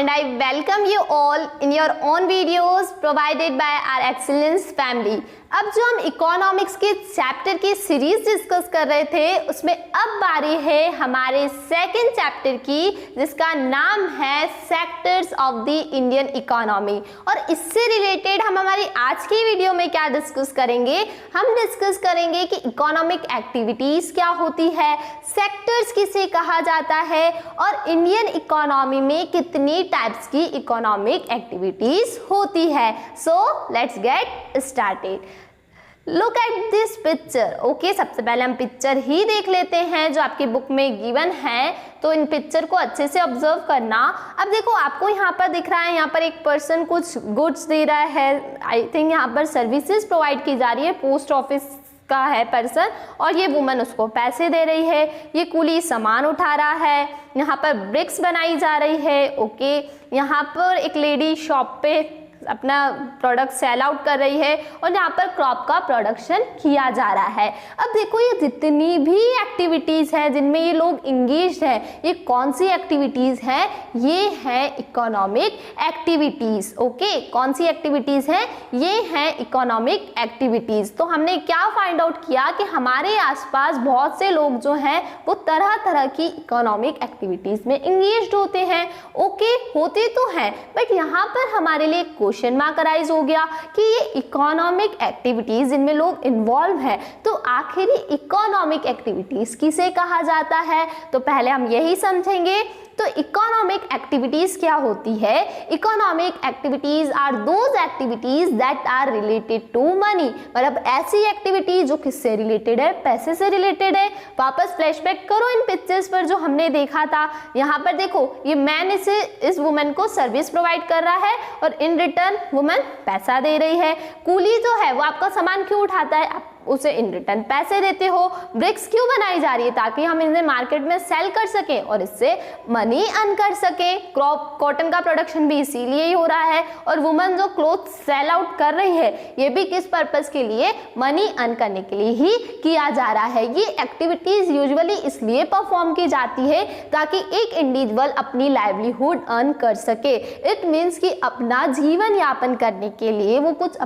and I welcome you all in your own videos provided by our Excellence family. अब जो हम economics के chapter की series discuss कर रहे थे उसमें अब बारी है हमारे सेकंड चैप्टर की, जिसका नाम है sectors of the Indian economy. और इससे रिलेटेड हम हमारी आज की वीडियो में क्या डिस्कस करेंगे, हम डिस्कस करेंगे कि इकोनॉमिक एक्टिविटीज क्या होती है, सेक्टर्स किसे कहा जाता है और इंडियन इकोनॉमी में कितनी टाइप्स की इकोनॉमिक एक्टिविटीज होती है। So let's get started. Look at this picture. Okay, सबसे पहले हम पिक्चर ही देख लेते हैं जो आपकी बुक में गिवन है, तो इन पिक्चर को अच्छे से ऑब्जर्व करना। अब देखो आपको यहाँ पर दिख रहा है, यहाँ पर एक पर्सन कुछ गुड्स दे रहा है। आई थिंक यहाँ पर सर्विसेज प्रोवाइड की जा रही है, पोस्ट ऑफिस का है पर्सन, और ये वुमन उसको पैसे दे रही है। ये कूली सामान उठा रहा है, यहाँ पर ब्रिक्स बनाई जा रही है। ओके, यहाँ पर एक लेडी शॉप पे अपना प्रोडक्ट सेल आउट कर रही है और यहाँ पर क्रॉप का प्रोडक्शन किया जा रहा है। अब देखो ये जितनी भी एक्टिविटीज है जिनमें ये लोग इंगेज्ड है, ये कौन सी एक्टिविटीज हैं, ये है इकोनॉमिक एक्टिविटीज। ओके, कौन सी एक्टिविटीज हैं, ये हैं इकोनॉमिक एक्टिविटीज। तो हमने क्या फाइंड आउट किया कि हमारे आसपास बहुत से लोग जो हैं वो तरह तरह की इकोनॉमिक एक्टिविटीज में इंगेज्ड होते हैं। ओके, होते तो हैं, बट यहाँ पर हमारे लिए क्वेश्चन मार्क अराइज हो गया कि ये इकोनॉमिक एक्टिविटीज जिनमें लोग इन्वॉल्व है, तो आखिर इकोनॉमिक एक्टिविटीज किसे कहा जाता है। तो पहले हम यही समझेंगे। तो इकोनॉमिक एक्टिविटीज क्या होती है? Economic activities are those activities that are related to money. मतलब ऐसी एक्टिविटी जो किससे रिलेटेड है, पैसे से रिलेटेड है। वापस फ्लैशबैक करो इन पिक्चर्स पर जो हमने देखा था। यहाँ पर देखो ये मैन इस वुमन को सर्विस प्रोवाइड कर रहा है और इन रिटर्न वुमन पैसा दे रही है। कूली जो है वो आपका सामान क्यों उठाता है, आप उसे इन रिटर्न पैसे देते हो। ब्रिक्स क्यों बनाई जा रही है, ताकि हम इन्हें मार्केट में सेल कर सकें और इससे मनी अर्न कर सके। क्रॉप कॉटन का प्रोडक्शन भी इसीलिए ही हो रहा है। और वुमन जो क्लोथ सेल आउट कर रही है, ये भी किस पर्पस के लिए, मनी अर्न करने के लिए ही किया जा रहा है। ये एक्टिविटीज यूजुअली इसलिए परफॉर्म की जाती है ताकि एक इंडिविजुअल अपनी लाइवलीहुड अर्न कर सके। इट मीन्स कि अपना जीवन यापन करने के लिए वो कुछ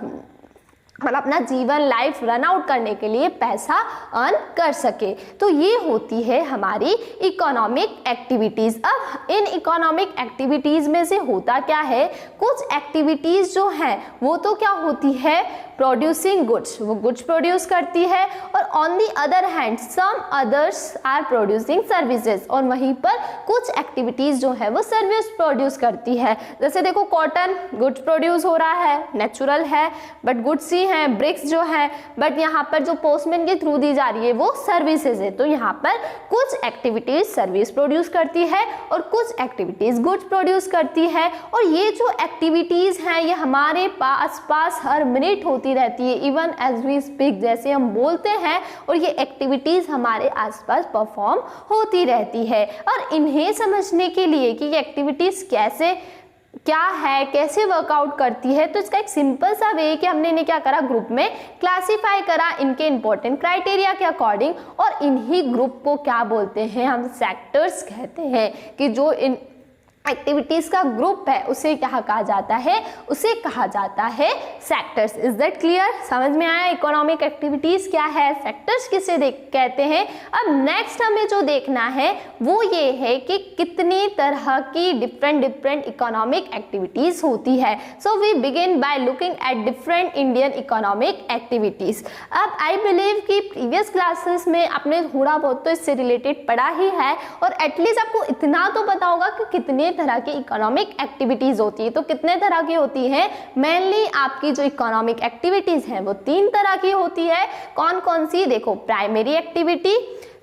मतलब अपना जीवन लाइफ रन आउट करने के लिए पैसा अर्न कर सके। तो ये होती है हमारी इकोनॉमिक एक्टिविटीज। अब इन इकोनॉमिक एक्टिविटीज में से होता क्या है, कुछ एक्टिविटीज जो हैं वो तो क्या होती है, प्रोड्यूसिंग गुड्स, वो गुड्स प्रोड्यूस करती है। और on the other hand some others are producing services, और वहीं पर कुछ एक्टिविटीज जो है वो सर्विस प्रोड्यूस करती है। जैसे देखो कॉटन गुड्स प्रोड्यूस हो रहा है, नेचुरल है, बट गुड्स ही हैं। ब्रिक्स जो है, बट यहाँ पर जो पोस्टमैन के थ्रू दी जा रही है वो सर्विसेज है। तो यहाँ पर कुछ एक्टिविटीज सर्विस प्रोड्यूस करती है और कुछ एक्टिविटीज गुड्स प्रोड्यूस करती है। और ये जो एक्टिविटीज हैं ये हमारे पास हर मिनट होती रहती है, इवन एज वी स्पीक, जैसे हम बोलते हैं, और ये एक्टिविटीज हमारे आसपास परफॉर्म होती रहती है। और इन्हें समझने के लिए कि ये एक्टिविटीज कैसे क्या है, कैसे वर्कआउट करती है, तो इसका एक सिंपल सा वे है कि हमने इन्हें क्या करा, ग्रुप में क्लासिफाई करा इनके इंपॉर्टेंट क्राइटेरिया के अकॉर्डिंग। और इन्हीं ग्रुप को क्या बोलते हैं, हम सेक्टर्स कहते हैं। कि जो इन एक्टिविटीज का ग्रुप है उसे क्या कहा जाता है, उसे कहा जाता है सेक्टर्स। Is that clear? समझ में आया इकोनॉमिक एक्टिविटीज क्या है, सेक्टर्स किसे कहते हैं। अब नेक्स्ट हमें जो देखना है वो ये है कि कितनी तरह की डिफरेंट इकोनॉमिक एक्टिविटीज होती है। So we begin by looking at different Indian economic activities. अब आई बिलीव कि प्रीवियस क्लासेस में आपने थोड़ा बहुत तो इससे रिलेटेड पढ़ा ही है, और एटलीस्ट आपको इतना तो पता होगा कि कितने तरह की इकोनॉमिक एक्टिविटीज होती है। तो कितने तरह की होती है, मेनली आपकी जो इकोनॉमिक एक्टिविटीज हैं वो 3 तरह की होती है। कौन कौन सी, देखो प्राइमरी एक्टिविटी,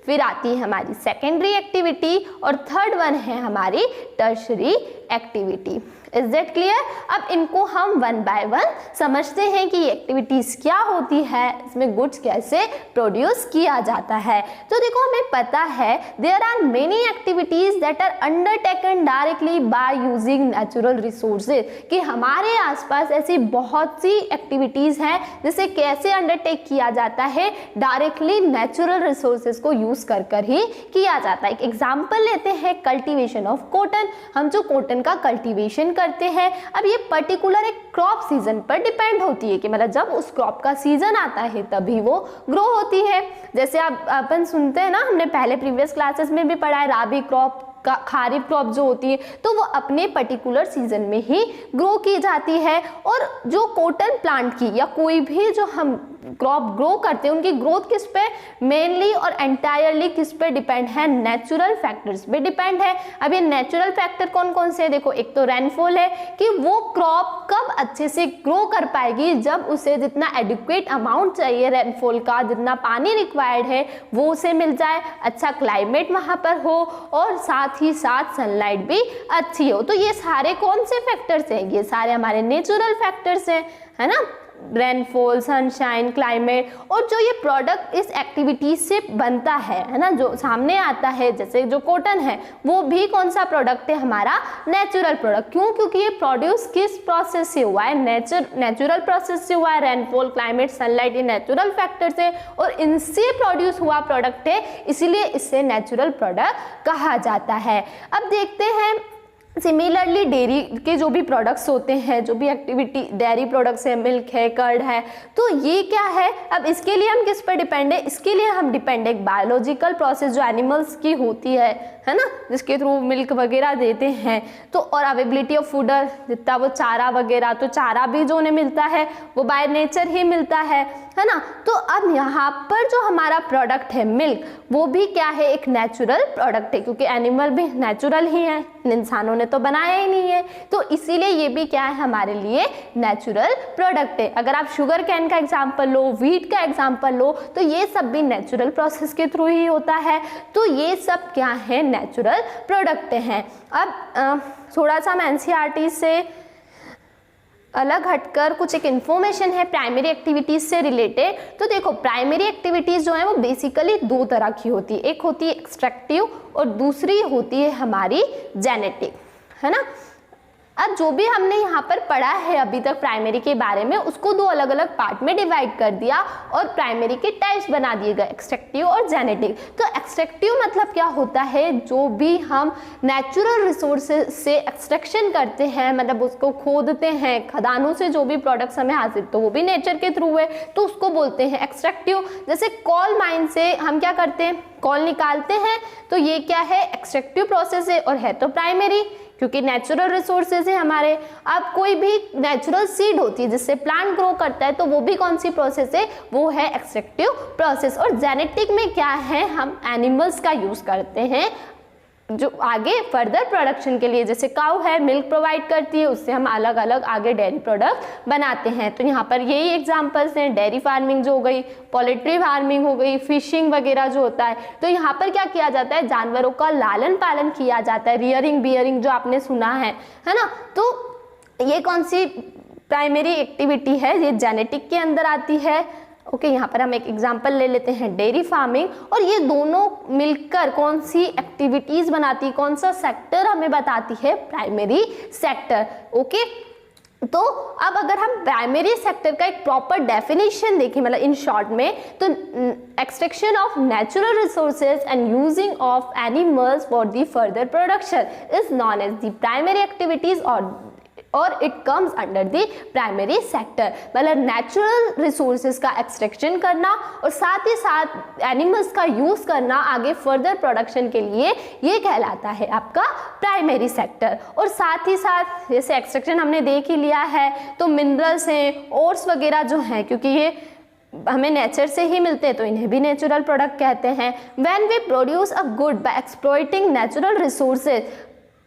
फिर आती है हमारी सेकेंडरी एक्टिविटी, और थर्ड वन है हमारी tertiary activity. Is that clear? अब इनको हम वन बाय वन समझते हैं कि ये एक्टिविटीज क्या होती है, इसमें गुड्स कैसे प्रोड्यूस किया जाता है। तो देखो हमें पता है there are many activities that are undertaken directly by using natural resources, कि हमारे आसपास ऐसी बहुत सी एक्टिविटीज हैं जिसे कैसे अंडरटेक किया जाता है, डायरेक्टली नेचुरल रिसोर्सेज को यूज कर कर ही किया जाता है। एक एग्जांपल लेते हैं, कल्टीवेशन ऑफ कॉटन। हम जो कॉटन का कल्टीवेशन करते हैं, अब ये पर्टिकुलर एक क्रॉप सीजन पर डिपेंड होती है कि मतलब जब उस क्रॉप का सीजन आता है तभी वो ग्रो होती है। जैसे आप अपन सुनते हैं ना, हमने पहले प्रीवियस क्लासेस में भी पढ़ा है, राबी क्रॉप, खारिफ क्रॉप जो होती है तो वो अपने पर्टिकुलर सीजन में ही ग्रो की जाती है। और जो कॉटन प्लांट की या कोई भी जो हम क्रॉप ग्रो करते हैं उनकी ग्रोथ किस पे मेनली और एंटायरली किस पे डिपेंड है, नेचुरल फैक्टर्स पे डिपेंड है। अब ये नेचुरल फैक्टर कौन कौन से हैं? देखो, एक तो रेनफॉल है कि वो क्रॉप कब अच्छे से ग्रो कर पाएगी, जब उसे जितना एडिक्वेट अमाउंट चाहिए रेनफॉल का, जितना पानी रिक्वायर्ड है वो उसे मिल जाए, अच्छा क्लाइमेट वहां पर हो और साथ ही साथ सनलाइट भी अच्छी हो। तो ये सारे कौन से फैक्टर्स हैं? ये सारे हमारे नेचुरल फैक्टर्स हैं, है ना, रेनफॉल, सनशाइन, क्लाइमेट। और जो ये प्रोडक्ट इस एक्टिविटी से बनता है ना, जो सामने आता है, जैसे जो कॉटन है वो भी कौन सा प्रोडक्ट है? हमारा नेचुरल प्रोडक्ट। क्यों? क्योंकि ये प्रोड्यूस किस प्रोसेस से हुआ है? नेचुरल प्रोसेस से हुआ है। रेनफॉल, क्लाइमेट, सनलाइट ये नेचुरल फैक्टर्स है और इनसे प्रोड्यूस हुआ प्रोडक्ट है, इसीलिए इसे नेचुरल प्रोडक्ट कहा जाता है। अब देखते हैं सिमिलरली डेयरी के जो भी प्रोडक्ट्स होते हैं, जो भी एक्टिविटी डेयरी प्रोडक्ट्स है, मिल्क है, कर्ड है, तो ये क्या है? अब इसके लिए हम किस पर डिपेंड है? इसके लिए हम डिपेंड है एक बायोलॉजिकल प्रोसेस जो एनिमल्स की होती है ना, जिसके थ्रू मिल्क वगैरह देते हैं। तो और अवेबिलिटी ऑफ फूडर, जितना वो चारा वगैरह, तो चारा भी जो उन्हें मिलता है वो बाय नेचर ही मिलता है ना। तो अब यहाँ पर जो हमारा प्रोडक्ट है मिल्क, वो भी क्या है? एक नेचुरल प्रोडक्ट है, क्योंकि एनिमल भी नेचुरल ही है, इंसानों ने तो बनाया ही नहीं है, तो इसीलिए ये भी क्या है? हमारे लिए नेचुरल प्रोडक्ट है। अगर आप शुगर कैन का एग्जांपल लो, व्हीट का एग्जांपल लो, तो ये सब भी नेचुरल प्रोसेस के थ्रू ही होता है। तो ये सब क्या है? नेचुरल प्रोडक्ट हैं। अब थोड़ा सा हम एनसीईआरटी से अलग हटकर कुछ एक इन्फॉर्मेशन है प्राइमरी एक्टिविटीज से रिलेटेड। तो देखो, प्राइमरी एक्टिविटीज जो है वो बेसिकली दो तरह की होती है, एक होती है एक्सट्रैक्टिव और दूसरी होती है हमारी जेनेटिक, है ना। अब जो भी हमने यहाँ पर पढ़ा है अभी तक प्राइमरी के बारे में, उसको दो अलग अलग पार्ट में डिवाइड कर दिया और प्राइमरी के टाइप्स बना दिए गए, एक्सट्रैक्टिव और जेनेटिक। तो एक्सट्रैक्टिव मतलब क्या होता है? जो भी हम नेचुरल रिसोर्सेज से एक्सट्रैक्शन करते हैं, मतलब उसको खोदते हैं, खदानों से जो भी प्रोडक्ट्स हमें हासिल, तो वो भी नेचर के थ्रू है, तो उसको बोलते हैं एक्सट्रैक्टिव। जैसे कोल माइन से हम क्या करते हैं? कोल निकालते हैं, तो ये क्या है? एक्सट्रैक्टिव प्रोसेस है और है तो प्राइमरी, क्योंकि नेचुरल रिसोर्सेज है हमारे। अब कोई भी नेचुरल सीड होती है जिससे प्लांट ग्रो करता है, तो वो भी कौन सी प्रोसेस है? वो है एक्सट्रैक्टिव प्रोसेस। और जेनेटिक में क्या है? हम एनिमल्स का यूज करते हैं जो आगे फर्दर प्रोडक्शन के लिए, जैसे काऊ है मिल्क प्रोवाइड करती है, उससे हम अलग अलग आगे डेयरी प्रोडक्ट बनाते हैं। तो यहाँ पर यही एग्जांपल्स हैं, डेयरी फार्मिंग जो हो गई, पोल्ट्री फार्मिंग हो गई, फिशिंग वगैरह जो होता है। तो यहाँ पर क्या किया जाता है? जानवरों का लालन पालन किया जाता है, रियरिंग बियरिंग जो आपने सुना है ना। तो ये कौन सी प्राइमरी एक्टिविटी है? ये जेनेटिक के अंदर आती है। ओके, यहाँ पर हम एक एग्जांपल ले लेते हैं, डेयरी फार्मिंग। और ये दोनों मिलकर कौन सी एक्टिविटीज बनाती, कौन सा सेक्टर हमें बताती है? Primary sector. ओके, तो अब अगर हम प्राइमरी सेक्टर का एक प्रॉपर डेफिनेशन देखें, मतलब इन शॉर्ट में, तो extraction of natural resources and using of animals for the further production is known as the primary activities और it comes under the primary sector. मतलब नेचुरल रिसोर्सेज का extraction करना और साथ ही साथ एनिमल्स का यूज करना आगे फर्दर प्रोडक्शन के लिए, ये कहलाता है आपका प्राइमरी सेक्टर। और साथ ही साथ जैसे एक्सट्रैक्शन हमने देख ही लिया है, तो मिनरल्स हैं, ओर्स वगैरह जो हैं, क्योंकि ये हमें नेचर से ही मिलते हैं तो इन्हें भी नेचुरल प्रोडक्ट कहते हैं। When we produce a good by exploiting natural resources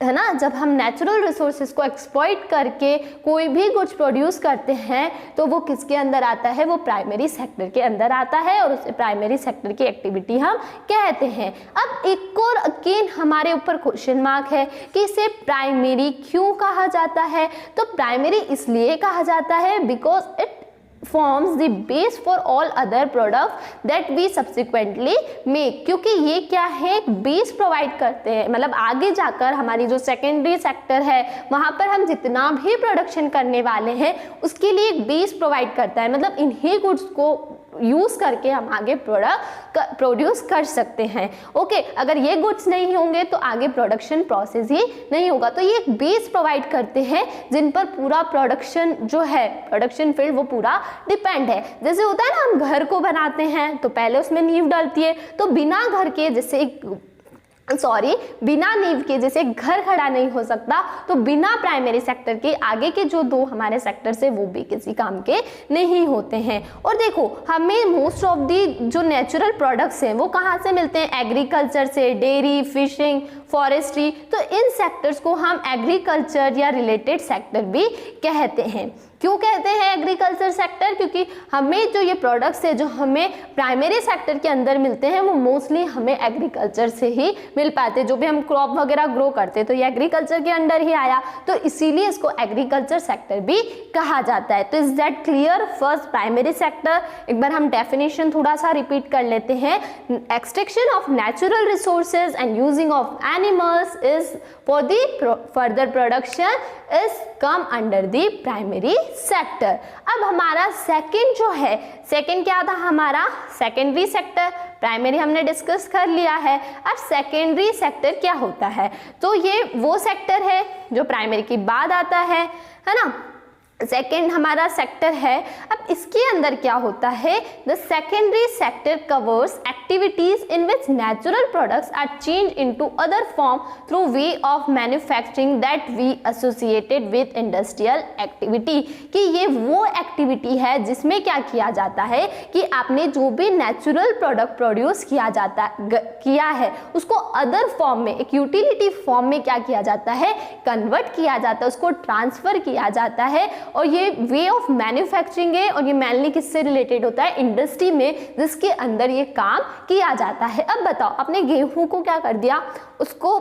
है ना, जब हम नेचुरल रिसोर्सेज को एक्सप्लॉइट करके कोई भी गुड्स प्रोड्यूस करते हैं तो वो किसके अंदर आता है, वो प्राइमरी सेक्टर के अंदर आता है और उसे प्राइमरी सेक्टर की एक्टिविटी हम कहते हैं। अब एक और अगेन हमारे ऊपर क्वेश्चन मार्क है कि इसे प्राइमरी क्यों कहा जाता है। तो प्राइमरी इसलिए कहा जाता है because it forms the base for all other products that we subsequently make, क्योंकि ये क्या है, एक बेस प्रोवाइड करते हैं, मतलब आगे जाकर हमारी जो सेकेंडरी सेक्टर है वहाँ पर हम जितना भी प्रोडक्शन करने वाले हैं उसके लिए एक बेस प्रोवाइड करता है, मतलब इन्हीं गुड्स को यूज करके हम आगे प्रोडक्ट प्रोड्यूस कर सकते हैं। ओके, अगर ये गुड्स नहीं होंगे तो आगे प्रोडक्शन प्रोसेस ही नहीं होगा। तो ये एक बेस प्रोवाइड करते हैं जिन पर पूरा प्रोडक्शन जो है, प्रोडक्शन फील्ड वो पूरा डिपेंड है। जैसे होता है ना, हम घर को बनाते हैं तो पहले उसमें नींव डलती है, तो बिना घर के जैसे बिना नींव के जैसे घर खड़ा नहीं हो सकता, तो बिना प्राइमरी सेक्टर के आगे के जो दो हमारे सेक्टर्स है वो भी किसी काम के नहीं होते हैं। और देखो, हमें मोस्ट ऑफ दी जो नेचुरल प्रोडक्ट्स हैं वो कहाँ से मिलते हैं, एग्रीकल्चर से, डेयरी, फिशिंग, फॉरेस्ट्री। तो इन सेक्टर्स को हम एग्रीकल्चर या रिलेटेड सेक्टर भी कहते हैं। क्यों कहते हैं एग्रीकल्चर सेक्टर, क्योंकि हमें जो ये प्रोडक्ट्स है जो हमें प्राइमरी सेक्टर के अंदर मिलते हैं वो मोस्टली हमें एग्रीकल्चर से ही मिल पाते हैं। जो भी हम क्रॉप वगैरह ग्रो करते हैं तो ये एग्रीकल्चर के अंडर ही आया, तो इसीलिए इसको एग्रीकल्चर सेक्टर भी कहा जाता है। तो is that clear. First, primary sector, एक बार हम डेफिनेशन थोड़ा सा रिपीट कर लेते हैं। Extraction of natural resources and using of animals is for the further production is come under the primary sector. अब हमारा सेकंड जो है, सेकंड क्या था हमारा, सेकेंडरी सेक्टर। प्राइमरी हमने डिस्कस कर लिया है। अब सेकेंडरी सेक्टर क्या होता है, तो ये वो सेक्टर है जो प्राइमरी के बाद आता है ना। सेकेंड हमारा सेक्टर है। अब इसके अंदर क्या होता है, the secondary sector covers activities in which natural products are change into other form through way of manufacturing that we associated with industrial activity. कि ये वो एक्टिविटी है जिसमें क्या किया जाता है कि आपने जो भी नेचुरल प्रोडक्ट प्रोड्यूस किया है उसको अदर फॉर्म में, एक यूटिलिटी फॉर्म में क्या किया जाता है, कन्वर्ट किया जाता है, उसको ट्रांसफर किया जाता है। और ये वे ऑफ मैन्युफैक्चरिंग है और ये मेनली किससे रिलेटेड होता है, इंडस्ट्री में, जिसके अंदर ये काम किया जाता है। अब बताओ, अपने गेहूं को क्या कर दिया, उसको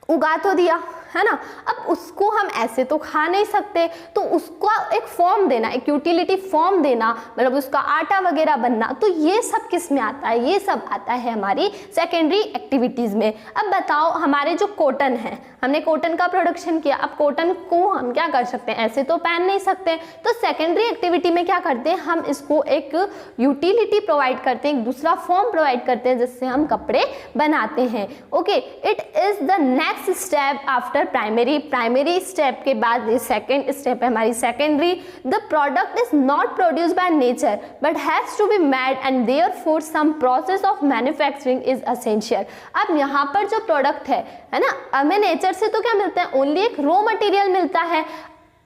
उगा तो दिया है ना, अब उसको हम ऐसे तो खा नहीं सकते, तो उसका एक फॉर्म देना, एक यूटिलिटी फॉर्म देना, मतलब उसका आटा वगैरह बनना, तो ये सब किस में आता है, ये सब आता है हमारी सेकेंडरी एक्टिविटीज में। अब बताओ, हमारे जो कॉटन है, हमने कॉटन का प्रोडक्शन किया, अब कॉटन को हम क्या कर सकते हैं, ऐसे तो पहन नहीं सकते, तो सेकेंडरी एक्टिविटी में क्या करते हैं, हम इसको एक यूटिलिटी प्रोवाइड करते हैं, एक दूसरा फॉर्म प्रोवाइड करते हैं जिससे हम कपड़े बनाते हैं। Okay, it is the next step after primary step के बाद ये सेकेंड स्टेप है हमारी secondary. The product is not produced by nature but has to be made and therefore some process of manufacturing is essential. अब यहाँ पर जो product है ना, हमें नेचर से तो क्या मिलता है, ओनली एक रॉ मटेरियल मिलता है,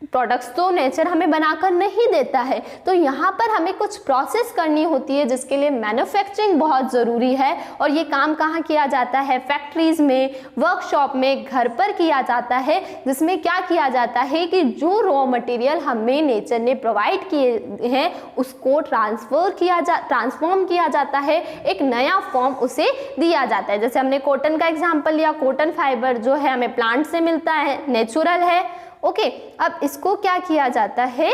प्रोडक्ट्स तो नेचर हमें बनाकर नहीं देता है, तो यहाँ पर हमें कुछ प्रोसेस करनी होती है जिसके लिए मैन्युफैक्चरिंग बहुत ज़रूरी है। और ये काम कहाँ किया जाता है, फैक्ट्रीज़ में, वर्कशॉप में, घर पर किया जाता है, जिसमें क्या किया जाता है कि जो रॉ मटेरियल हमें नेचर ने प्रोवाइड किए हैं उसको ट्रांसफॉर्म किया जाता है, एक नया फॉर्म उसे दिया जाता है। जैसे हमने कॉटन का एग्जाम्पल लिया, कॉटन फाइबर जो है हमें प्लांट से मिलता है, नेचुरल है। ओके, अब इसको क्या किया जाता है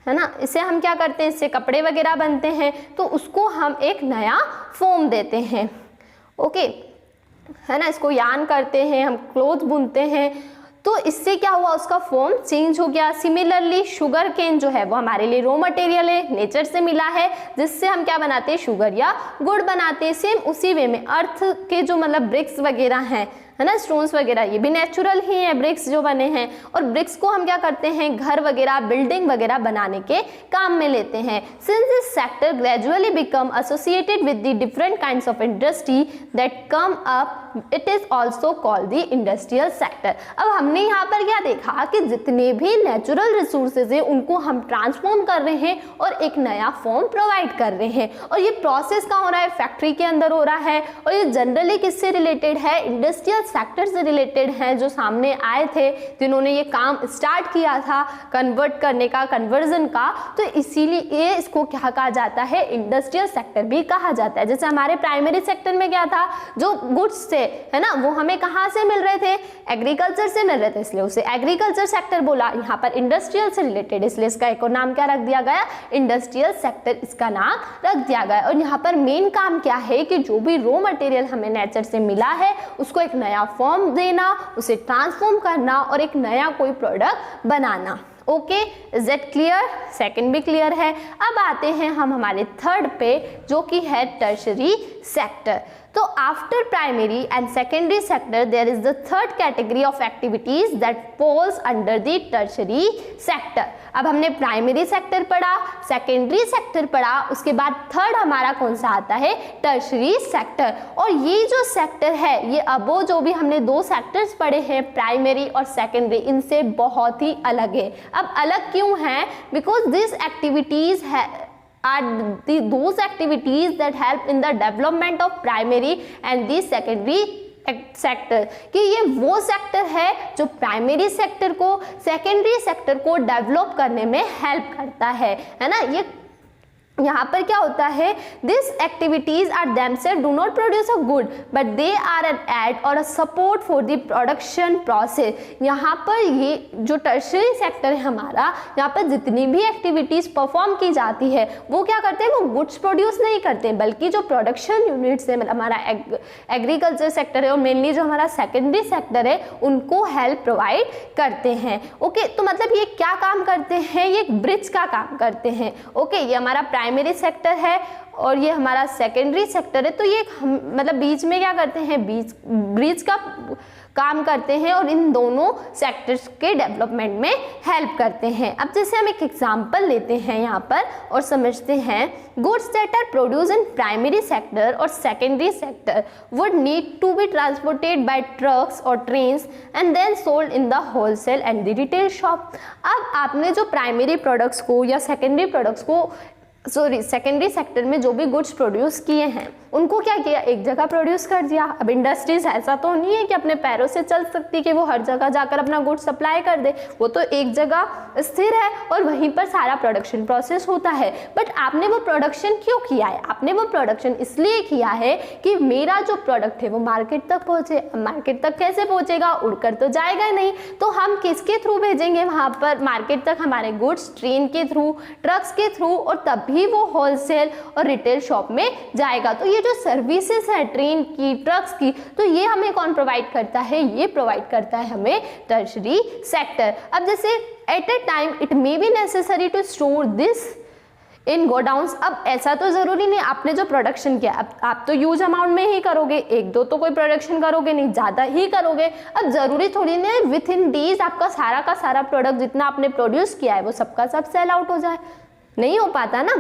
ना, इसे हम क्या करते हैं, इससे कपड़े वगैरह बनते हैं, तो उसको हम एक नया फॉर्म देते हैं। ओके, है ना, इसको यार्न करते हैं, हम क्लोथ बुनते हैं, तो इससे क्या हुआ, उसका फॉर्म चेंज हो गया। सिमिलरली शुगर केन जो है वो हमारे लिए रॉ मटेरियल है, नेचर से मिला है, जिससे हम क्या बनाते हैं, शुगर या गुड़ बनाते हैं। सेम उसी वे में अर्थ के जो मतलब ब्रिक्स वगैरह हैं, है ना, स्टोन्स वगैरह, ये भी नेचुरल ही है, ब्रिक्स जो बने हैं, और ब्रिक्स को हम क्या करते हैं, घर वगैरह, बिल्डिंग वगैरह बनाने के काम में लेते हैं। Since this sector gradually become associated with the different kinds of industry that come up, it is also called the industrial sector. अब हमने यहाँ पर क्या देखा कि जितने भी नेचुरल रिसोर्सेज है उनको हम ट्रांसफॉर्म कर रहे हैं और एक नया फॉर्म प्रोवाइड कर रहे हैं, और ये प्रोसेस कहाँ हो रहा है, फैक्ट्री के अंदर हो रहा है, और ये जनरली किससे रिलेटेड है, इंडस्ट्रियल सेक्टर से रिलेटेड हैं जो सामने आए थे, जिन्होंने ये काम स्टार्ट किया था कन्वर्ट करने का, कन्वर्जन का, तो इसीलिए इसको क्या कहा जाता है, इंडस्ट्रियल सेक्टर भी कहा जाता है। जैसे हमारे प्राइमरी सेक्टर में क्या था, जो गुड्स थे, है ना, वो हमें कहाँ से मिल रहे थे, एग्रीकल्चर से मिल रहे थे, इसलिए उसे एग्रीकल्चर सेक्टर बोला। यहाँ पर इंडस्ट्रियल से रिलेटेड, इसलिए इसका एक और नाम क्या रख दिया गया, इंडस्ट्रियल सेक्टर इसका नाम रख दिया गया। और यहाँ पर मेन काम क्या है कि जो भी रॉ मटेरियल हमें नेचर से मिला है उसको एक नया फॉर्म देना, उसे ट्रांसफॉर्म करना और एक नया कोई product banana. Okay, is it clear? Second भी क्लियर है। अब आते हैं हम हमारे थर्ड पे, जो कि है टर्शरी सेक्टर। तो after primary and secondary sector there is the third category of activities that falls under the tertiary sector. अब हमने प्राइमरी सेक्टर पढ़ा, सेकेंडरी सेक्टर पढ़ा, उसके बाद थर्ड हमारा कौन सा आता है, टर्शरी सेक्टर। और ये जो सेक्टर है, ये अबो जो भी हमने दो सेक्टर्स पढ़े हैं, प्राइमरी और सेकेंडरी, इनसे बहुत ही अलग है। अब अलग क्यों है, because this activities are those activities that help in the development of primary and the secondary sector, कि ये वो सेक्टर है जो प्राइमरी सेक्टर को, सेकेंडरी सेक्टर को डेवलप करने में हेल्प करता है ना। ये यहाँ पर क्या होता है, this activities are themself do not produce a good but they are an aid और a support for the production process. यहाँ पर ये जो टर्शरी सेक्टर है हमारा, यहाँ पर जितनी भी एक्टिविटीज परफॉर्म की जाती है वो क्या करते हैं, वो गुड्स प्रोड्यूस नहीं करते हैं, बल्कि जो प्रोडक्शन यूनिट्स है, मतलब हमारा एग्रीकल्चर सेक्टर है और मेनली जो हमारा सेकेंडरी सेक्टर है, उनको हेल्प प्रोवाइड करते हैं। ओके, तो मतलब ये क्या काम करते हैं, ये एक ब्रिज का काम करते हैं। ओके, ये हमारा प्राइमरी सेक्टर है और ये हमारा सेकेंडरी सेक्टर है, तो ये मतलब बीच में क्या करते हैं, ब्रिज का काम करते हैं और इन दोनों सेक्टर्स के डेवलपमेंट में हेल्प करते हैं। अब जैसे हम एक एग्जांपल लेते हैं यहाँ पर और समझते हैं, goods that are produce in primary sector और secondary sector would need to be transported by trucks और trains and then sold in the wholesale and the retail shop. अब आपने जो प्राइमरी प्रोडक्ट्स को या सेकेंडरी प्रोडक्ट्स को secondary sector में जो भी गुड्स प्रोड्यूस किए हैं, उनको क्या किया, एक जगह प्रोड्यूस कर दिया। अब इंडस्ट्रीज ऐसा तो नहीं है कि अपने पैरों से चल सकती कि वो हर जगह जाकर अपना गुड्स सप्लाई कर दे, वो तो एक जगह स्थिर है और वहीं पर सारा प्रोडक्शन प्रोसेस होता है। बट आपने वो प्रोडक्शन क्यों किया है, आपने वो प्रोडक्शन इसलिए किया है कि मेरा जो प्रोडक्ट है वो मार्केट तक पहुंचे। मार्केट तक कैसे पहुंचेगा, उड़कर तो जाएगा नहीं, तो हम किसके थ्रू भेजेंगे वहां पर मार्केट तक हमारे गुड्स, ट्रेन के थ्रू, ट्रक्स के थ्रू, और तभी वो होलसेल और रिटेल शॉप में जाएगा। तो ये जो सर्विसेज है ट्रेन की, ट्रक्स की, तो ये हमें कौन प्रोवाइड करता है, ये प्रोवाइड करता है हमें टर्शरी सेक्टर। अब जैसे at a time it may be necessary to store this in godowns. अब ऐसा तो जरूरी नहीं, आपने जो प्रोडक्शन किया अब आप तो ह्यूज अमाउंट में ही करोगे, एक दो तो कोई प्रोडक्शन करोगे नहीं, ज़्यादा ही करोगे। अब जरूरी थोड़ी नहीं विथ इन डेज आपका सारा का सारा प्रोडक्ट जितना आपने प्रोड्यूस किया है वो सबका सब सेल आउट हो जाए, नहीं हो पाता ना,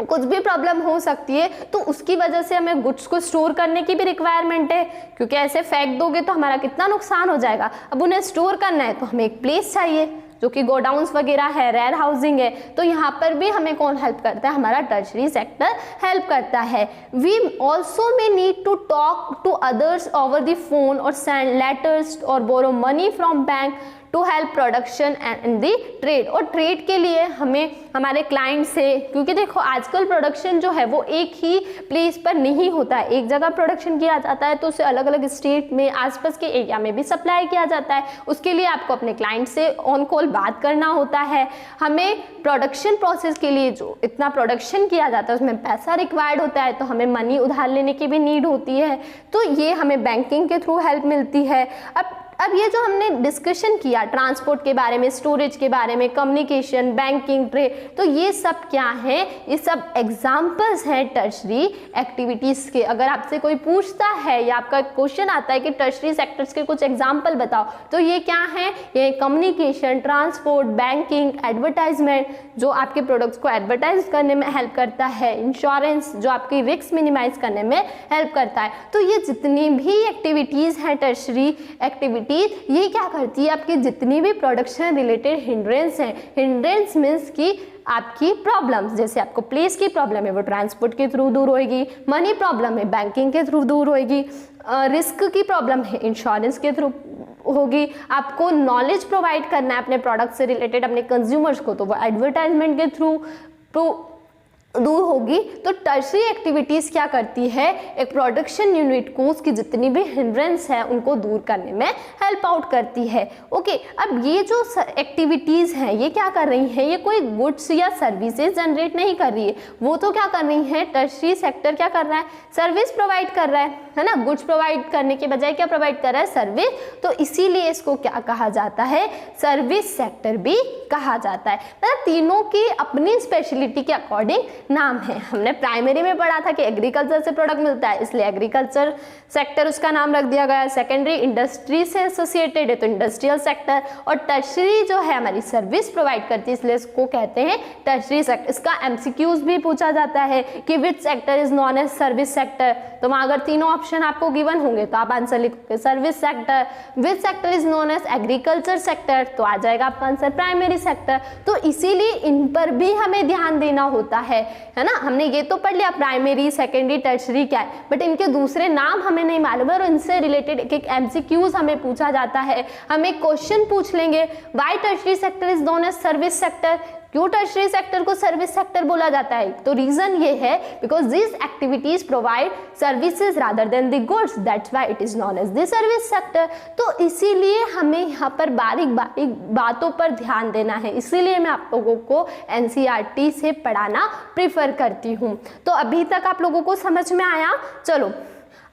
कुछ भी प्रॉब्लम हो सकती है। तो उसकी वजह से हमें गुड्स को स्टोर करने की भी रिक्वायरमेंट है, क्योंकि ऐसे फेंक दोगे तो हमारा कितना नुकसान हो जाएगा। अब उन्हें स्टोर करना है तो हमें एक प्लेस चाहिए, जो कि गोडाउन्स वगैरह है, रेयर हाउसिंग है। तो यहाँ पर भी हमें कौन हेल्प करता है, हमारा टर्शरी सेक्टर हेल्प करता है। We also may need to talk to others over the phone और सेंड लेटर्स और borrow money from bank to help production and the trade. और ट्रेड के लिए हमें हमारे क्लाइंट से, क्योंकि देखो आजकल प्रोडक्शन जो है वो एक ही प्लेस पर नहीं होता है, एक जगह प्रोडक्शन किया जाता है तो उसे अलग अलग स्टेट में, आसपास के एरिया में भी सप्लाई किया जाता है। उसके लिए आपको अपने क्लाइंट से ऑन कॉल बात करना होता है। हमें प्रोडक्शन प्रोसेस के लिए जो इतना प्रोडक्शन किया जाता है उसमें पैसा रिक्वायर्ड होता है, तो हमें मनी उधार लेने की भी नीड होती है, तो ये हमें बैंकिंग के थ्रू हेल्प मिलती है। अब ये जो हमने डिस्कशन किया ट्रांसपोर्ट के बारे में, स्टोरेज के बारे में, कम्युनिकेशन, बैंकिंग, ट्रेड, तो ये सब क्या है, ये सब एग्जाम्पल्स हैं टर्शरी एक्टिविटीज़ के। अगर आपसे कोई पूछता है या आपका क्वेश्चन आता है कि टर्शरी सेक्टर्स के कुछ एग्जाम्पल बताओ, तो ये क्या है, ये कम्युनिकेशन, ट्रांसपोर्ट, बैंकिंग, एडवर्टाइजमेंट जो आपके प्रोडक्ट्स को एडवर्टाइज करने में हेल्प करता है, इंश्योरेंस जो आपकी रिस्क मिनिमाइज करने में हेल्प करता है। तो ये जितनी भी एक्टिविटीज़ हैं टर्शरी एक्टिविटी एक्टिविटीज ये क्या करती है, आपकी जितनी भी प्रोडक्शन रिलेटेड हिंड्रेंस हैं, हिंड्रेंस मीन्स की आपकी प्रॉब्लम्स, जैसे आपको प्लेस की प्रॉब्लम है वो ट्रांसपोर्ट के थ्रू दूर होएगी, मनी प्रॉब्लम है बैंकिंग के थ्रू दूर होएगी, रिस्क की प्रॉब्लम है इंश्योरेंस के थ्रू होगी, आपको नॉलेज प्रोवाइड करना है अपने प्रोडक्ट से रिलेटेड अपने कंज्यूमर्स को तो वो एडवर्टाइजमेंट के थ्रू दूर होगी। तो टर्शरी एक्टिविटीज़ क्या करती है, एक प्रोडक्शन यूनिट को उसकी जितनी भी हिंड्रेंस है उनको दूर करने में हेल्प आउट करती है। ओके, अब ये जो एक्टिविटीज़ हैं ये क्या कर रही हैं, ये कोई गुड्स या सर्विसेज जनरेट नहीं कर रही है, वो तो क्या कर रही है, टर्शरी सेक्टर क्या कर रहा है, सर्विस प्रोवाइड कर रहा है ना, गुड्स प्रोवाइड करने के बजाय क्या प्रोवाइड कर रहा है, सर्विस। तो इसीलिए इसको क्या कहा जाता है, सर्विस सेक्टर भी कहा जाता है। मतलब तीनों की अपनी स्पेशलिटी के अकॉर्डिंग नाम है। हमने प्राइमरी में पढ़ा था कि एग्रीकल्चर से प्रोडक्ट मिलता है इसलिए एग्रीकल्चर सेक्टर उसका नाम रख दिया गया। सेकेंडरी इंडस्ट्री से एसोसिएटेड है तो इंडस्ट्रियल सेक्टर, और टर्शरी जो है हमारी सर्विस प्रोवाइड करती है इसलिए इसको कहते हैं टर्शरी सेक्टर। इसका एमसीक्यूज भी पूछा जाता है कि which sector is known as service sector, तो वहाँ अगर तीनों ऑप्शन आपको गिवन होंगे तो आप आंसर लिखोगे service sector. Which sector is known as agriculture sector, तो आ जाएगा आपका आंसर प्राइमरी सेक्टर। तो इसीलिए इन पर भी हमें ध्यान देना होता है ना। हमने ये तो पढ़ लिया प्राइमरी सेकेंडरी टर्शरी क्या है, बट इनके दूसरे नाम हमें नहीं मालूम है और इनसे रिलेटेड एक एक एमसीक्यूज हमें पूछा जाता है। हमें क्वेश्चन पूछ लेंगे why tertiary sector is known as service sector, क्यों टर्शरी सेक्टर को सर्विस सेक्टर बोला जाता है, तो रीजन ये है because this activities provide services rather than the goods, that's why it is known as the service sector. तो इसीलिए हमें यहाँ पर बारीक बारीक बातों पर ध्यान देना है, इसीलिए मैं आप लोगों को एनसीईआरटी से पढ़ाना प्रेफर करती हूँ। तो अभी तक आप लोगों को समझ में आया। चलो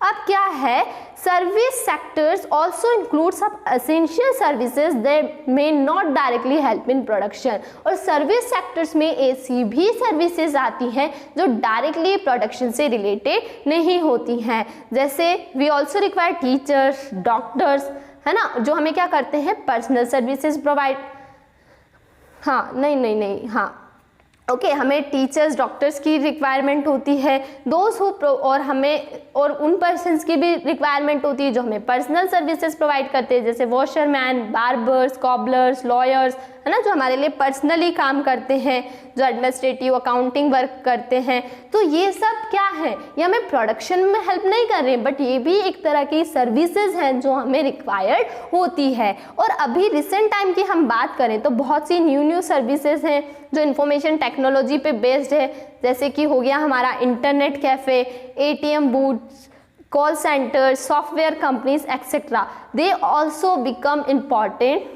अब क्या है, सर्विस सेक्टर्स ऑल्सो इंक्लूड सब essential services that may not directly help in production. और सर्विस सेक्टर्स में ऐसी भी सर्विसेज आती हैं जो डायरेक्टली प्रोडक्शन से रिलेटेड नहीं होती हैं, जैसे we also require teachers, doctors, है ना, जो हमें क्या करते हैं पर्सनल सर्विसेज प्रोवाइड, ओके, हमें टीचर्स डॉक्टर्स की रिक्वायरमेंट होती है, दोस्त हो और हमें और उन पर्सन्स की भी रिक्वायरमेंट होती है जो हमें पर्सनल सर्विसेज प्रोवाइड करते हैं, जैसे वॉशरमैन, बार्बर्स, कॉबलर्स, लॉयर्स, है ना, जो हमारे लिए पर्सनली काम करते हैं, जो एडमिनिस्ट्रेटिव अकाउंटिंग वर्क करते हैं। तो ये सब क्या है, ये हमें प्रोडक्शन में हेल्प नहीं कर रहे हैं, बट ये भी एक तरह की सर्विसेज हैं जो हमें रिक्वायर्ड होती है। और अभी रिसेंट टाइम की हम बात करें तो बहुत सी न्यू सर्विसेज हैं जो इंफॉर्मेशन टेक्नोलॉजी पे बेस्ड है, जैसे कि हो गया हमारा internet cafe, ATM booths, call centre, software companies etcetera, they also become important,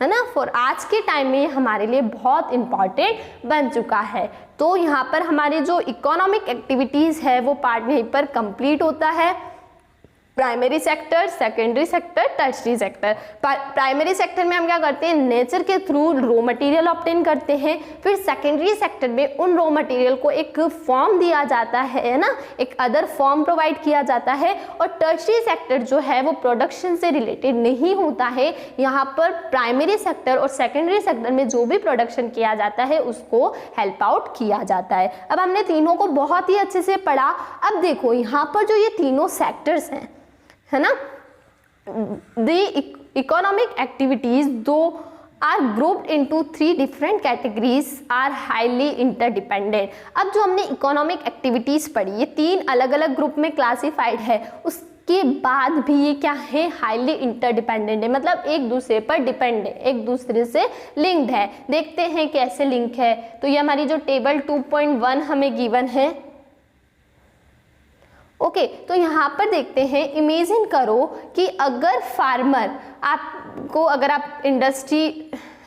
है ना, फॉर आज के टाइम में हमारे लिए बहुत इम्पॉर्टेंट बन चुका है। तो यहाँ पर हमारी जो इकोनॉमिक एक्टिविटीज़ है वो पार्ट यहीं पर कंप्लीट होता है। Primary sector, secondary sector, tertiary sector. Primary sector में हम क्या करते हैं, नेचर के थ्रू रॉ मटेरियल ऑब्टेन करते हैं, फिर सेकेंडरी सेक्टर में उन रॉ मटेरियल को एक फॉर्म दिया जाता है ना, एक अदर फॉर्म प्रोवाइड किया जाता है। और टर्शरी सेक्टर जो है वो प्रोडक्शन से रिलेटेड नहीं होता है, यहाँ पर प्राइमरी सेक्टर और सेकेंडरी सेक्टर में जो भी प्रोडक्शन किया जाता है उसको हेल्प आउट किया जाता है। अब हमने तीनों को बहुत ही अच्छे से पढ़ा। अब देखो यहाँ पर जो ये तीनों सेक्टर्स हैं, है ना, the economic activities though are grouped into 3 different categories are highly interdependent। अब जो हमने इकोनॉमिक एक्टिविटीज पढ़ी ये 3 अलग अलग ग्रुप में क्लासिफाइड है, उसके बाद भी ये क्या है, हाईली इंटरडिपेंडेंट है, मतलब एक दूसरे पर डिपेंड है, एक दूसरे से लिंक्ड है। देखते हैं कैसे लिंक है। तो ये हमारी जो टेबल 2.1 हमें गिवन है, ओके, तो यहाँ पर देखते हैं, इमेजिन करो कि अगर फार्मर आपको, अगर आप इंडस्ट्री,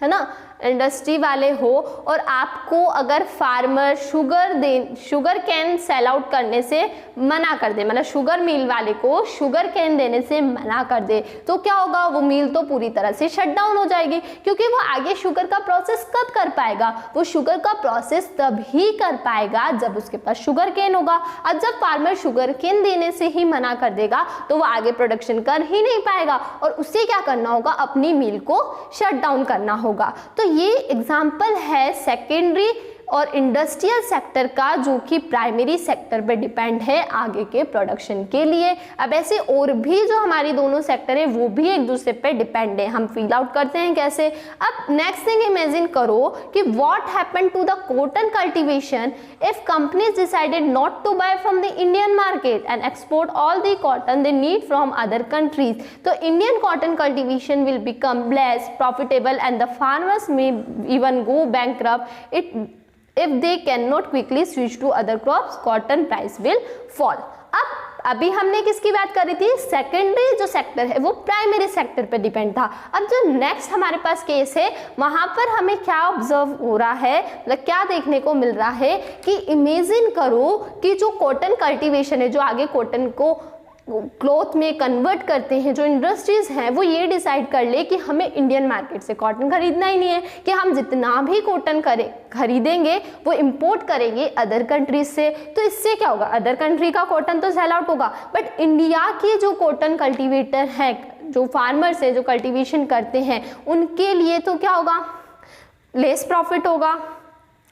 है ना, इंडस्ट्री वाले हो और आपको अगर farmer sugar can sell out करने से मना कर दे, मतलब शुगर मिल वाले को शुगर कैन देने से मना कर दे, तो क्या होगा, वो मिल तो पूरी तरह से शट डाउन हो जाएगी, क्योंकि वो आगे शुगर का प्रोसेस कब कर पाएगा, वो शुगर का प्रोसेस तभी कर पाएगा जब उसके पास शुगर कैन होगा। अब जब फार्मर शुगर कैन देने से ही मना कर देगा तो वो आगे प्रोडक्शन कर ही नहीं पाएगा और उसे क्या करना होगा, अपनी मिल को शट डाउन करना होगा। तो ये एग्जाम्पल है सेकेंडरी और इंडस्ट्रियल सेक्टर का जो कि प्राइमरी सेक्टर पे डिपेंड है आगे के प्रोडक्शन के लिए। अब ऐसे और भी जो हमारी दोनों सेक्टर है वो भी एक दूसरे पे डिपेंड है, हम फील आउट करते हैं कैसे। अब नेक्स्ट थिंग इमेजिन करो कि what happened to the cotton cultivation if companies decided not to buy from the Indian market and export all the cotton they need from other countries. तो Indian cotton cultivation will become less profitable and the farmers may even go bankrupt if they cannot quickly switch to other crops, cotton price will fall। अब अभी हमने किसकी बात करी थी, secondary जो sector है वो प्राइमरी सेक्टर पे डिपेंड था। अब जो नेक्स्ट हमारे पास केस है वहां पर हमें क्या ऑब्जर्व हो रहा है, मतलब क्या देखने को मिल रहा है कि इमेजिन करो कि जो कॉटन कल्टीवेशन है, जो आगे कॉटन को क्लॉथ में कन्वर्ट करते हैं जो इंडस्ट्रीज हैं, वो ये डिसाइड कर ले कि हमें इंडियन मार्केट से कॉटन खरीदना ही नहीं है, कि हम जितना भी कॉटन खरीदेंगे वो इंपोर्ट करेंगे अदर कंट्रीज से। तो इससे क्या होगा, अदर कंट्री का कॉटन तो सेल आउट होगा, बट इंडिया के जो कॉटन कल्टीवेटर हैं, जो फार्मर्स हैं, जो कल्टीवेशन करते हैं, उनके लिए तो क्या होगा, लेस प्रॉफिट होगा,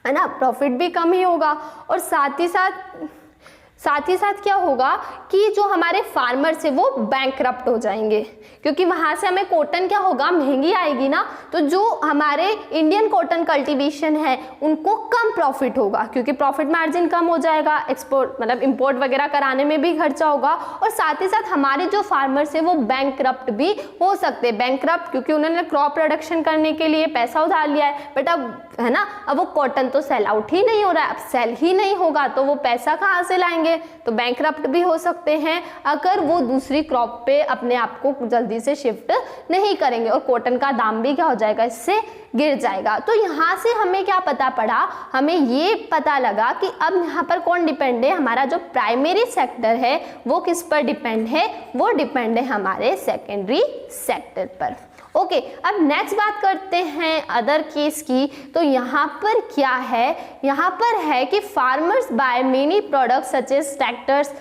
है ना, प्रॉफिट भी कम ही होगा। और साथ ही साथ क्या होगा कि जो हमारे फार्मर्स है वो बैंकरप्ट हो जाएंगे, क्योंकि वहाँ से हमें कॉटन क्या होगा, महंगी आएगी ना। तो जो हमारे इंडियन कॉटन कल्टीवेशन है उनको कम प्रॉफिट होगा, क्योंकि प्रॉफिट मार्जिन कम हो जाएगा, एक्सपोर्ट मतलब इंपोर्ट वगैरह कराने में भी खर्चा होगा। और साथ ही साथ हमारे जो फार्मर्स है वो बैंकरप्ट भी हो सकते हैं, बैंकरप्ट क्योंकि उन्होंने क्रॉप प्रोडक्शन करने के लिए पैसा उधार लिया है, बट अब है ना, अब वो कॉटन तो सेल आउट ही नहीं हो रहा है, अब सेल ही नहीं होगा तो वो पैसा कहाँ से लाएंगे, तो बैंकरप्ट भी हो सकते हैं अगर वो दूसरी क्रॉप पे अपने आप को जल्दी से शिफ्ट नहीं करेंगे, और कॉटन का दाम भी क्या हो जाएगा, इससे गिर जाएगा। तो यहाँ से हमें क्या पता पड़ा, हमें ये पता लगा कि अब यहाँ पर कौन डिपेंड है, हमारा जो प्राइमरी सेक्टर है वो किस पर डिपेंड है, वो डिपेंड है हमारे सेकेंडरी सेक्टर पर। ओके, अब नेक्स्ट बात करते हैं अदर केस की। तो यहाँ पर क्या है, यहाँ पर है कि farmers buy many products such as tractors,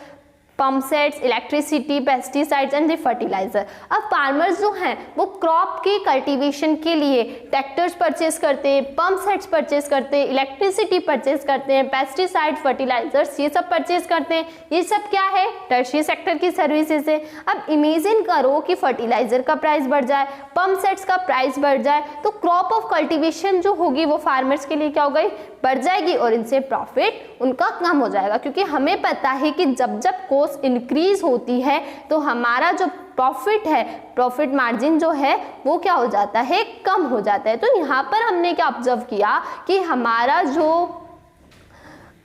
pump sets, electricity, pesticides and the fertiliser. अब फार्मर्स जो हैं वो क्रॉप के कल्टीवेशन के लिए ट्रैक्टर्स परचेज करते हैं, पंप सेट्स परचेज करते हैं, इलेक्ट्रिसिटी परचेज करते हैं, पेस्टिसाइड, फर्टिलाइजर्स ये सब परचेज करते हैं। ये सब क्या है, टर्शियरी सेक्टर की सर्विसेज है। अब इमेजिन करो कि फर्टिलाइजर का प्राइस बढ़ जाए, पंप सेट्स का प्राइस बढ़ जाए, तो क्रॉप ऑफ कल्टीवेशन जो होगी वो फार्मर्स के लिए क्या हो गई, बढ़ जाएगी, और इनसे प्रॉफिट उनका कम हो जाएगा, क्योंकि हमें पता है कि जब जब कॉस्ट इंक्रीज होती है तो हमारा जो प्रॉफिट है, प्रॉफिट मार्जिन जो है वो क्या हो जाता है, कम हो जाता है। तो यहाँ पर हमने क्या ऑब्जर्व किया कि हमारा जो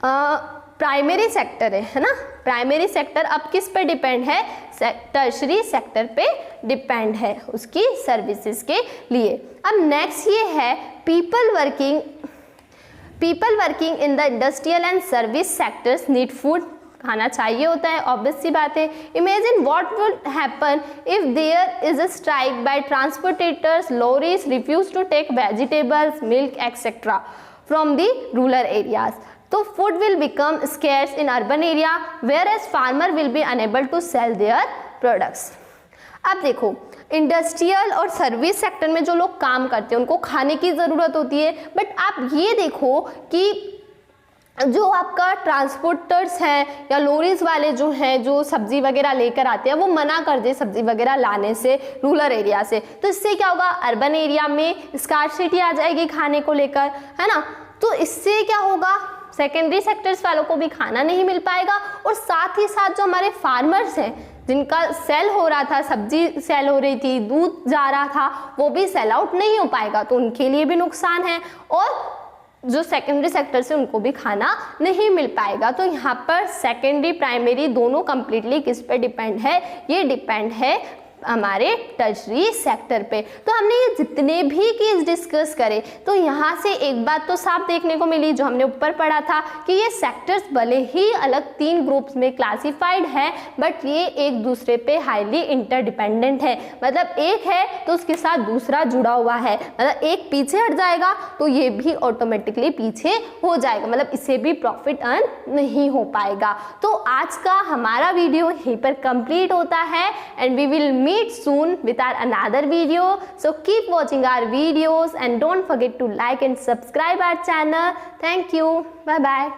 प्राइमरी सेक्टर है ना, प्राइमरी सेक्टर अब किस पे डिपेंड है, टर्शरी सेक्टर पे डिपेंड है उसकी सर्विसेज के लिए। अब नेक्स्ट ये है people working in the industrial and service sectors need food, खाना चाहिए होता है, ऑब्वियस सी बात है। Imagine what would happen if there is a strike by transporters, lorries refuse to take vegetables, milk etcetera from the rural areas. तो food will become scarce in urban area whereas farmer will be unable to sell their products. अब देखो, industrial और service sector में जो लोग काम करते हैं उनको खाने की ज़रूरत होती है, बट आप ये देखो कि जो आपका ट्रांसपोर्टर्स हैं या लॉरीज वाले जो हैं, जो सब्जी वगैरह लेकर आते हैं, वो मना कर दे सब्जी वगैरह लाने से रूरल एरिया से, तो इससे क्या होगा, अर्बन एरिया में स्कार्सिटी आ जाएगी खाने को लेकर, है ना। तो इससे क्या होगा, सेकेंडरी सेक्टर्स वालों को भी खाना नहीं मिल पाएगा, और साथ ही साथ जो हमारे फार्मर्स हैं जिनका सेल हो रहा था, सब्जी सेल हो रही थी, दूध जा रहा था, वो भी सेल आउट नहीं हो पाएगा, तो उनके लिए भी नुकसान है, और जो सेकेंडरी सेक्टर से उनको भी खाना नहीं मिल पाएगा। तो यहाँ पर सेकेंडरी प्राइमरी दोनों कंप्लीटली किस पे डिपेंड है, ये डिपेंड है हमारे टर्शरी सेक्टर पे। तो हमने ये जितने भी केस डिस्कस करे, तो यहाँ से एक बात तो साफ देखने को मिली जो हमने ऊपर पढ़ा था कि ये सेक्टर्स भले ही अलग 3 ग्रुप्स में क्लासिफाइड है, बट ये एक दूसरे पे हाईली इंटरडिपेंडेंट है। मतलब एक है तो उसके साथ दूसरा जुड़ा हुआ है, मतलब एक पीछे हट जाएगा तो ये भी ऑटोमेटिकली पीछे हो जाएगा, मतलब इससे भी प्रॉफिट अर्न नहीं हो पाएगा। तो आज का हमारा वीडियो यहीं पर कंप्लीट होता है, and we will meet soon with our another video. So keep watching our videos and don't forget to like and subscribe our channel. Thank you. Bye bye.